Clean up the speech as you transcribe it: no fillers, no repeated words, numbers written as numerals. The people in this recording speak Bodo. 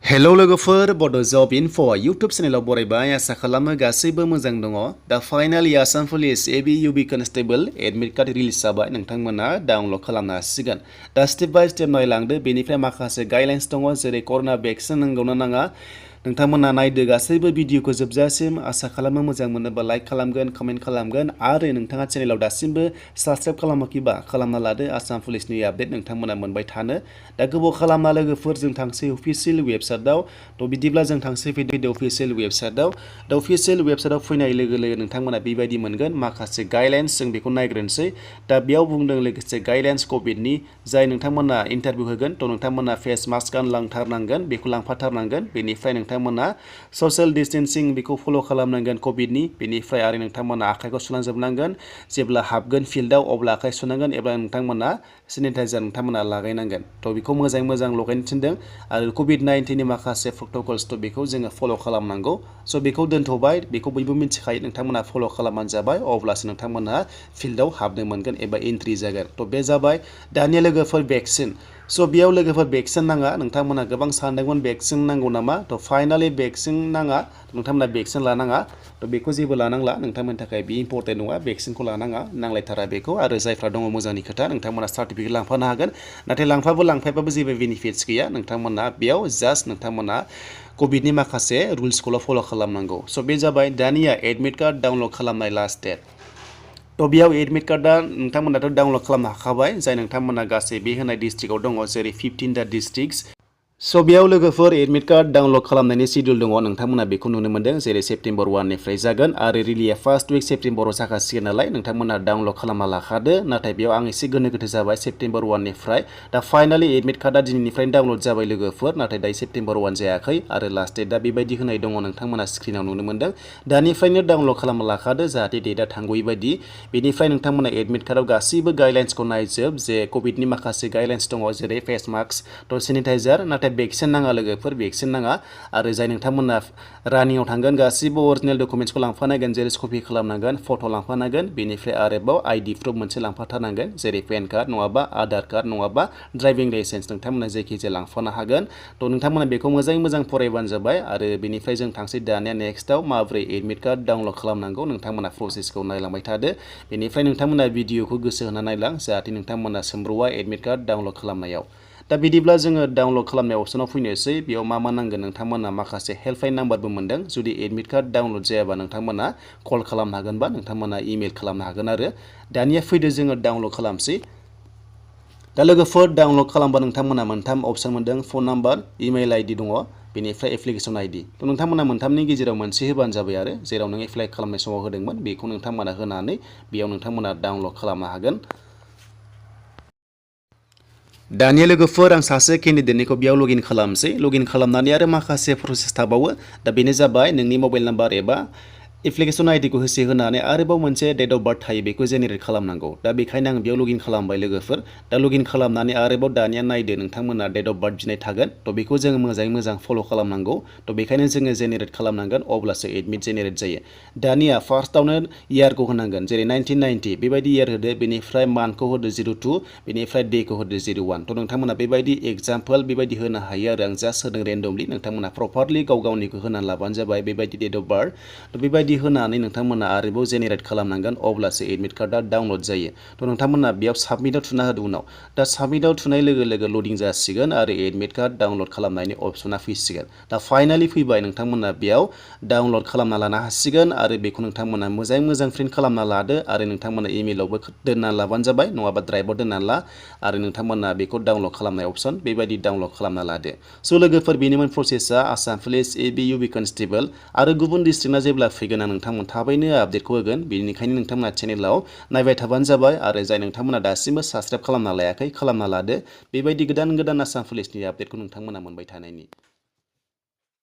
हेलौ लोगोफोर बड' जब इनफ' इउटुब चेनेलाव बरायबाय आसा खालामो गासैबो मोजां दङ दा फाइनालि आसाम पुलिस एबि इउबि कनस्टेबल एडमिट कार्ड रिलिज जाबाय नोंथांमोना डाउनलड खालामनो हासिगोन दा स्टेप बाय स्टेप नायलांदो बेनिफ्राय माखासे गाइडलाइन्स दङ जेरै कर'ना भेक्सिन नांगौना नाङा नोंथांमोना नायदो गासैबो भिडिअखौ जोबजासिम आसा खालामो मोजां मोनोबा लाइक खालामगोन कमेन्ट खालामगोन आरो नोंथाङा चेनेलाव दासिमबो साबस्क्राइब खालामाखैबा खालामना लादो आसाम पुलिसनि आपडेट नोंथांमोना मोनबाय थानो दा गोबाव खालामना लोगोफोर जों थांसै अफिसियेल वेबसाइटआव थ' बिदिब्ला जों थांसै फैदो अफिसियेल वेबसाइटआव दा अफिसियेल वेबसाइटआव फैनाय लोगो लोगो नोंथांमोना बेबायदि मोनगोन माखासे गाइडलाइन्स जों बेखौ नायग्रोनोसै दा बेयाव बुंदों लोगोसे गाइडलाइन्स कभिडनि जाय नोंथांमोना इन्टारभिउ होगोन थ' नोंथांमोना फेस मास्क गानलांथारनांगोन बेखौ लांफाथारनांगोन बेनिफ्राय नोंथांमोना ससियेल डिस्टेन्सिं बेखौ फल' खालामनांगोन कभिडनि बेनिफ्राय आरो नोंथांमोना आखाइखौ सुनांजोबनांगोन जेब्ला हाबगोन फिल्डआव अब्ला आखाइ सुनांगोन एबा नोंथांमोना सेनिटाइजार नोंथांमोना लागायनांगोन थ' बेखौ मोजाङै मोजां लगायनो थिनदों आरो कभिड-19नि माखासे प्रट'कल्स थ' बेखौ जोङो फल' खालामनांगौ स' बेखौ दोनथ'बाय बेखौ बयबो मिथिखायो नोंथांमोना फल' खालामबानो जाबाय अब्लासो नोंथांमोना फिल्डआव हाबनो मोनगोन एबा एन्ट्रि जागोन थ' बे जाबाय दानिया लोगोफोर भेक्सिन स' बेयाव लोगोफोर भेक्सिन नाङा नोंथांमोना गोबां सानदोंमोन भेक्सिन नांगौ नामा थ' फाइनालि भेक्सिन नाङा नोंथांमोना भेक्सिन लानाङा थ' बेखौ जेबो लानांला नोंथांमोननि थाखाय बे इम्परटेन्ट नङा भेक्सिनखौ लानाङा नांलायथारा बेखौ आरो जायफ्रा दङ मोजांनि खोथा नोंथांमोना सार्टिफिकेट लांफानो हागोन नाथाय लांफायबाबो जेबो बेनिफिट्स गैया नोंथांमोना बेयाव जास्ट नोंथांमोना कभिडनि माखासे रुल्सखौल' फल' खालामनांगौ स' बे जाबाय दानिया एडमिट कार्ड डाउनलड खालामनाय लास्ट डेट थ' बेयाव एडमिट कार्डआ नोंथांमोनाथ' डाउनलड खालामनो हाखाबाय जाय नोंथांमोना गासै बे होनाय डिस्ट्रिक्टआव दङ जेरै 15टा डिस्ट्रिक्ट्स स' बेयाव लोगोफोर एडमिट कार्ड डाउनलड खालामनायनि शिडिउल दङ नोंथांमोना बेखौ नुनो मोनदों जेरै सेप्तेम्बर 1निफ्राय जागोन आरो रिलिया फार्स्ट उइक सेप्तेम्बराव जाखासिगोन नालाय नोंथांमोना डाउनलड खालामना लाखादो नाथाय बेयाव आं एसे गोनो गोथो जाबाय सेप्तेम्बर 1निफ्राय दा फाइनालि एडमिट कार्डआ दिनैनिफ्रायनो डाउनलड जाबाय लोगोफोर नाथाय दायो सेप्तेम्बर 1 जायाखै आरो लास्ट डेटआ बेबायदि होनाय दङ नोंथांमोना स्क्रिनाव नुनो मोनदों दानिफ्रायनो डाउनलड खालामना लाखादो जाहाथे डेटआ थांग'यै बायदि बेनिफ्राय नोंथांमोना एडमिट कार्डआव गासैबो गाइडलाइन्सखौ नायजोब जे कभिडनि माखासे गाइडलाइन्स दङ जेरै फेस मास्क थ' सेनिटाइजार नाथाय भेक्सिन नाङा लोगोफोर भेक्सिन नाङा आरो जाय नोंथांमोना रानिंआव थांगोन गासिबो अरिजिनेल डकुमेन्ट्सखौ लांफानांगोन जेरै कपि खालामनांगोन फट' लांफानांगोन बेनिफ्राय आरोबाव आइडि प्रुफ मोनसे लांफाथारनांगोन जेरै पेन कार्ड नङाबा आधार कार्ड नङाबा ड्राइभिं लाइसेन्स नोंथांमोना जायखिजाया लांफानो हागोन थ' नोंथांमोना बेखौ मोजाङै मोजां फरायबानो जाबाय आरो बेनिफ्राय जों थांसै दानिया नेक्स्टआव माबोरै एडमिट कार्ड डाउनलड खालामनांगौ नोंथांमोना प्रसेसखौ नायलांबाय थादो बेनिफ्राय नोंथांमोना भिडिअखौ गोसो होना नायलां जाहाथे नोंथांमोना सोमब्र'आ एडमिट कार्ड डाउनलड खालामनायाव दा बिदिब्ला जोङो डाउनलड खालामनाय अपसनाव फैनोसै बेयाव मा नांगोन नोंथांमोना माखासे हेल्पलाइन नाम्बारबो मोनदों जुदि एडमिट कार्ड डाउनलड जायाबा नोंथांमोना कल खालामनो हागोन बा नोंथांमोना इमेल खालामनो हागोन आरो दानिया फैदो जोङो डाउनलड खालामसै दा लोगोफोर डाउनलड खालामबा नोंथांमोना मोनथाम अपसन मोनदों फन नाम्बार इमेल आइडि दङ बेनिफ्राय एप्लिकेसन आइडि थ' नोंथांमोना मोनथामनि गेजेराव मोनसे होबानो जाबाय आरो जेराव नों एप्लाइ खालामनाय समाव होदोंमोन बेखौ नोंथांमोना होनानै बेयाव नोंथांमोना डाउनलड खालामनो हागोन दानिया लोगोफोर आं सासे केन्डिडेटनिखौ बेयाव लगइन खालामसै लगइन खालामनानै आरो माखासे प्रसेस थाबावो दा बेनो जाबाय नोंनि मबाइल नाम्बार एबा एप्लिकेसन आइडिखौ होनानै आरोबाव मोनसे डेट अफ बार्थ थायो बेखौ जेनेरेट खालामनांगौ दा बेखायनो आं बेयाव लगइन खालामबाय लोगोफोर दा लगइन खालामनानै आरोबाव दानिया नायदो नोंथांमोना डेट अफ बार्थ बिनाय थागोन थ' बेखौ जोङो मोजाङै मोजां फल' खालामनांगौ थ' बेखायनो जोङो जेनेरेट खालामनांगोन अब्लासो एडमिट जेनेरेट जायो दानिया फार्स्टआवनो इयारखौ होनांगोन जेरै 1990 बेबायदि इयार होदो बेनिफ्राय मान्थखौ होदो 02 बेनिफ्राय डेखौ होदो 01 थ' नोंथांमोना बेबायदि एग्जाम्पल बेबायदि होनो हायो आरो आं जास्ट होदों रेन्डमलि नोंथांमोना प्रपारलि गाव गावनिखौ होनानै लाबानो जाबाय बेबायदि डेट अफ बार्थ थ' बेबायदि होनानै नोंथांमोना आरोबाव जेनेरेट खालामनांगोन अब्लासो एडमिट कार्डआ डाउनलड जायो थ' नोंथांमोना बेयाव साबमिटआव थुना होदो उनाव दा साबमिटआव थुनाय लोगो लोगो लडिं जासिगोन आरो एडमिट कार्ड डाउनलड खालामनायनि अपसना फैसिगोन दा फाइनालि फैबाय नोंथांमोना बेयाव डाउनलड खालामना लानो हासिगोन आरो बेखौ नोंथांमोना मोजां प्रिन्ट खालामना लादो आरो नोंथांमोना इमेलावबो दोनना लाबानो जाबाय नङाबा ड्राइभआव दोनना ला आरो नोंथांमोना बेखौ डाउनलड खालामनाय अपसन बेबायदि डाउनलड खालामना लादो स' लोगोफोर बेनिमोन प्रसेसा आसाम पुलिस एबि इउबि कनस्टेबल आरो गुबुन डिस्ट्रिक्टना जेब्ला फैगोन आं नोंथांमोन थाबैनो आपडेटखौ होगोन बेनिखायनो नोंथांमोना चेनेलाव नायबाय थाबानो जाबाय आरो जाय नोंथांमोना दासिमबो साबस्क्राइब खालामना लायाखै खालामना लादो बेबायदि गोदान आसाम पुलिसनि आपडेटखौ नोंथांमोना मोनबाय थानायनि